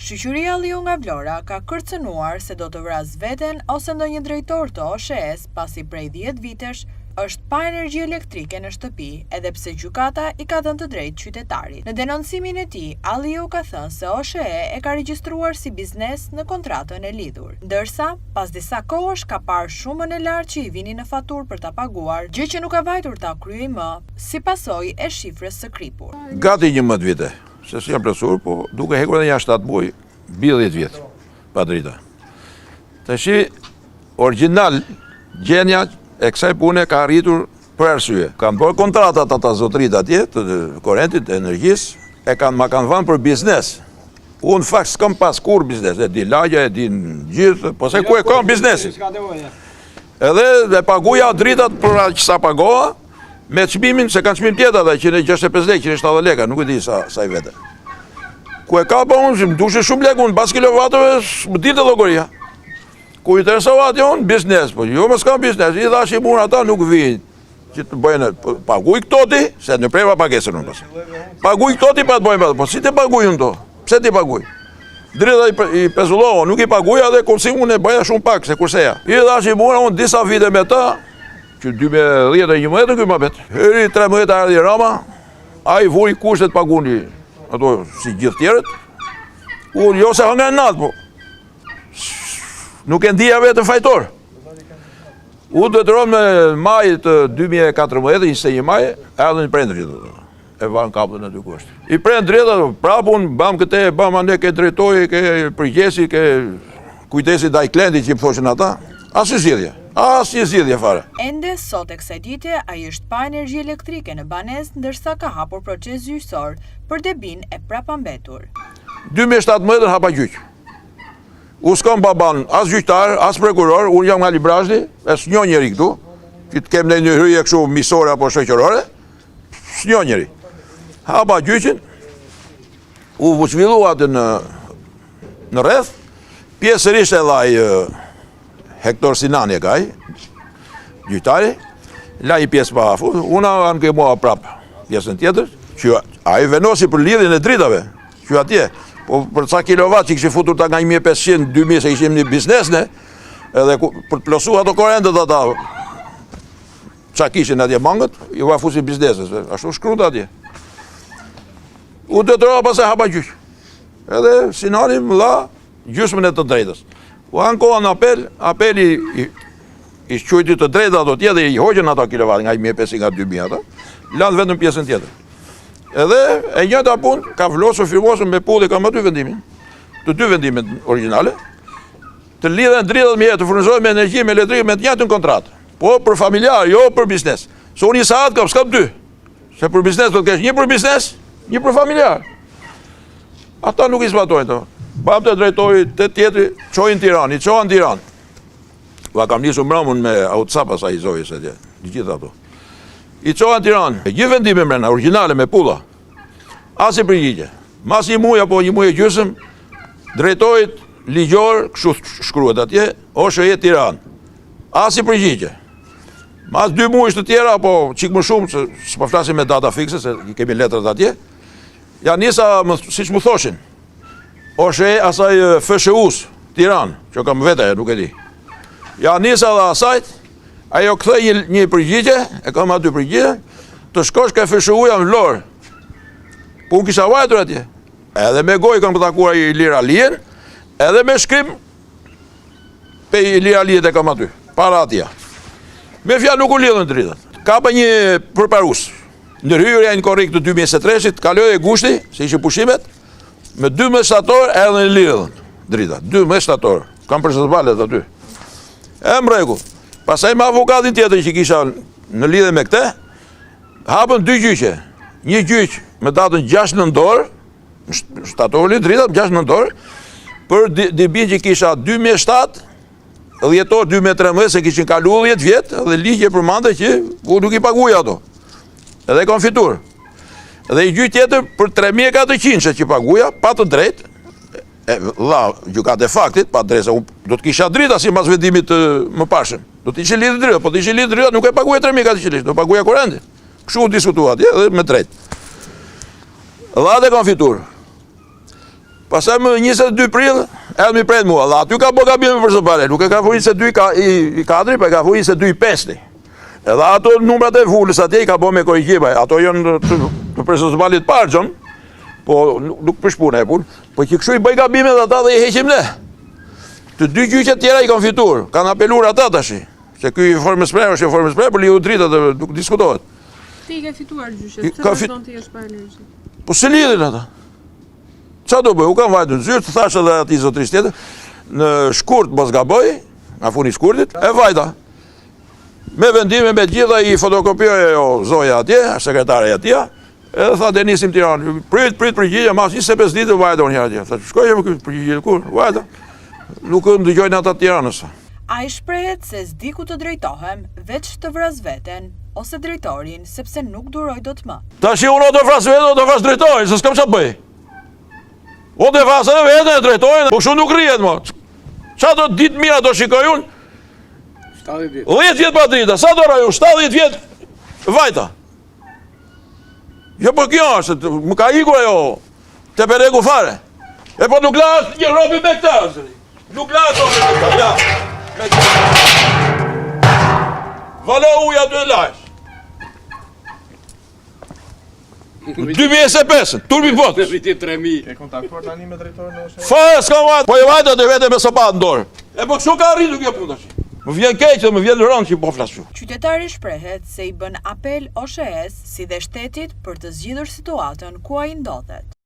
Shoqëria Liu nga Vlora ka kërcënuar se do të vras veten ose ndonjë drejtor të OSHE-s pasi prej 10 vitesh është pa energji elektrike në shtëpi, edhe pse gjykata i ka dhënë të drejtë qytetarit. Në denoncimin e tij, Liu ka thënë se OSHE e ka regjistruar si biznes në kontratën e lidhur, ndërsa pas disa kohësh ka parë shumën e lartë që i vinin në faturë për ta paguar, gjë që nuk ka vajtur ta kryej më, si pasojë e shifrës së kripur. Gati 11 vite, se si jam plotësuar, po duke hekur edhe jashtë 7 muaj, mbi 10 vjet pa drita. Tashi origjinal gjenja e kësaj pune ka arritur për arsye. Kanë bërë kontratat ata zotërit atje të korrentit, të energjisë, ma kanë vënë për biznes. Unë fakt s'kam pas kur biznes, e di lagja, e di gjithë, po se ku e kam biznesin. Edhe dhe paguja dritat për aq sa pagoha, me çmimin, se kanë çmim tjetër ata, 165 lekë, 170 lekë, nuk e di sa i vete. Ku e ka pa unë, më dushë shumë lekë, unë pas kilovatëve, më ditë llogaria. Ku i interesovat unë, biznes, po jo më s'kam biznes, i dhash i mund ata nuk vijnë, që të bëjnë, paguj këto ti, se në preva pagesën unë pas. Paguj këto ti pa të bëjnë, po si të paguj unë to, pse ti paguj? Drita i pezulloho, nuk i paguja dhe kursi unë e bëja shumë pak, se kurseja. I dhash i mund unë disa vite me ta, që 2011 në këj më betë. Heri 13 ardhi Rama, a i vuri kushtet paguni, ato si gjithë tjerët, unë jo se hënga në natë, po. Nuk e ndija vetë fajtor. Unë detyrova me maj të 2014, 21 maj, erdhën i prend drita. E vanë kapën aty ku është. I prend drita, prapë unë bam këte, bam ande ke drejtoj, ke përgjesi, ke kujtesi ndaj klientit që i thoshin ata. Asnjë zgjidhje fare. Ende sot e kësaj dite ai është pa energji elektrike në banesë, ndërsa ka hapur proces gjyqësor për debin e prapambetur. 2017 hapa gjyq. U s'kam baban, as gjyqtar, as prokuror, unë jam nga Librazhni, e s'njo njeri këtu, që të kem në një hyrje kështu misore apo shoqërore, s'njo njeri. Hapa gjyqin, u zhvillu atë në rreth, pjesërisht e dhaj Hektor Sinani e kaj, gjyqtari, la i pjesë pa afu, unë anë ke mua prapë pjesën tjetër, që a i venosi për lidhjen e dritave, që atje, po për ca kilovat që këshë futur ta nga 1500, 2000 se ishim një biznesne, edhe për të plosu ato korrentet ata, qa kishin atje mangët, i va fusi bizneses, ashtu shkrut atje. U detyrova pas e hapa gjyq. Edhe Sinani më dha gjysmën e të drejtës. U ankoha në apeli i shqujti të drejta ato tjetër, i hoqën ato kilovat nga 1500 nga 2000 ata, lanë vetëm pjesën tjetër. Edhe e njëta punë ka vlosur firmosur me pullë ka më dy vendimin, të dy vendimet origjinale, të lidhen dritat me jetë, të furnizohen me energji, me elektrikë, me të njëjtën kontratë. Po për familjar, jo për biznes. Se unë i saat s'kam dy. Se për biznes do të kesh një për biznes, një për familjar. Ata nuk i zbatojnë to. Bam të drejtoj të tjetri, çojnë Tiranë, i çohan Tiranë. Va kam nisur mbrëmën me WhatsApp sa i zojës atje, gjithë ato. I çohan Tiranë, gjithë vendime mrena, origjinale me pulla. As i përgjigje. Mas një muaj apo një muaj e gjysmë, drejtojt ligjor, kështu shkruhet atje, OSHE Tiranë. As i përgjigje. Mas 2 muaj të tjera, apo çik më shumë, se s'po flasim me data fikse, se i kemi letrat atje, ja nisa, siç më thoshin, OSHE asaj FSHU-s Tiranë, që kam vete, nuk e di. Ja nisa dhe asajt, ajo kthej një përgjigje, e kam aty përgjigje, të shkosh ka FSHU-ja në Vlorë. Po unë kisha vajtur atje. Edhe me gojë kam takuar Ilir Alien, edhe me shkrim pe Ilir Aliet e kam aty, para atja. Me fjalë nuk u lidhën dritat. Ka pa një përparus. Ndërhyrja në korrik të 2023-shit, kaloi e gushti, se ishte pushimet, me 12 shtator edhe në lidhën dritat. 12 shtator. Kam përshëndetëvalet aty. E më rregull. Pastaj me avokatin tjetër që kisha në lidhje me këtë, hapën 2 gjyqe. Një gjyq me datën 6 nëntor, shtatori dritat 6 nëntor, për debin që kisha 2007, dhjetor 2013 se kishin kalu 10 vjetë, dhe ligje përmande që nuk i paguja ato. Edhe kam fitur. Edhe i gjyq tjetër për 3400 që paguja, pa të drejt, dha gjykat e faktit, pa drejt, se do të kisha drita si mas vendimit më pashëm. Do të ishe lidhë drita, po të ishe lidhë drita nuk e paguja 3400, do paguja korrenti. Kështu diskutuat, edhe me drejt. Dha dhe kam fitur. Pastaj më 22 prill, edhe mi pret mua, dhe aty ka bo gabime për zëpare, nuk e ka fu 22 i kadri, pa ka fu 22 i pesni. Edhe ato numrat e vullës atje i ka bo me korrigjime, ato janë të personalit parë, po nuk përshpune e punë, po që kështu i bëj gabime dhe ata dhe i heqim ne. Të dy gjyqet tjera i kanë fitur, kanë apelur ata tashi, se ky i formës pre, është i formës pre, për liu drita dhe nuk diskutohet. Ti i ke fituar gjyqet, pse vazhdon ti jesh pa energji? Po se lidhin ata. Qa do bëj, u kam vajtë në zyrë, të thash edhe ati zotrisht tjetër, në shkurt mos gaboj, nga funi shkurtit, e vajta. Me vendime me gjitha i fotokopioj zoja atje, sekretare atje, edhe tha Denisim Tiranë, prit përgjigje, mas 25 ditë vajta unë atje. Tha, shkoj me këtë përgjigje, kur, vajta. Nuk ndëgjojnë ata Tiranës. A i shprehet se s'di ku të drejtohem, veç të vras veten, ose drejtorin, sepse nuk duroj do të më. Ta shi unë o të vras veten, o të vras drejtorin, se s'kam qa të bëj. O të vrasën e veten e drejtorin, po kështu nuk rrihet mo. Qa do ditë mira do shikoj unë? 70 vjetë. 10 vjetë pa drita, sa do raju, 70 vjetë vajta. Jo për kjo është, më ka ikur ajo, te peregu fare. E po nuk la është një robi me këta, nuk la është me këta, me këta. Valo uja të lajsh. 2025, turbi këpot. Vitin 3000. Ke kontaktuar tani me drejtorin e OSHE? Fa, s'ka vajtë, po e vajtë dhe vete me sopat në dorë. E po kështu ka rritu kjo punë tash. Më vjen keq dhe më vjen rënd që i po flasë. Qytetari shprehet se i bën apel OSHE-s si dhe shtetit për të zgjidhur situatën ku ai ndodhet.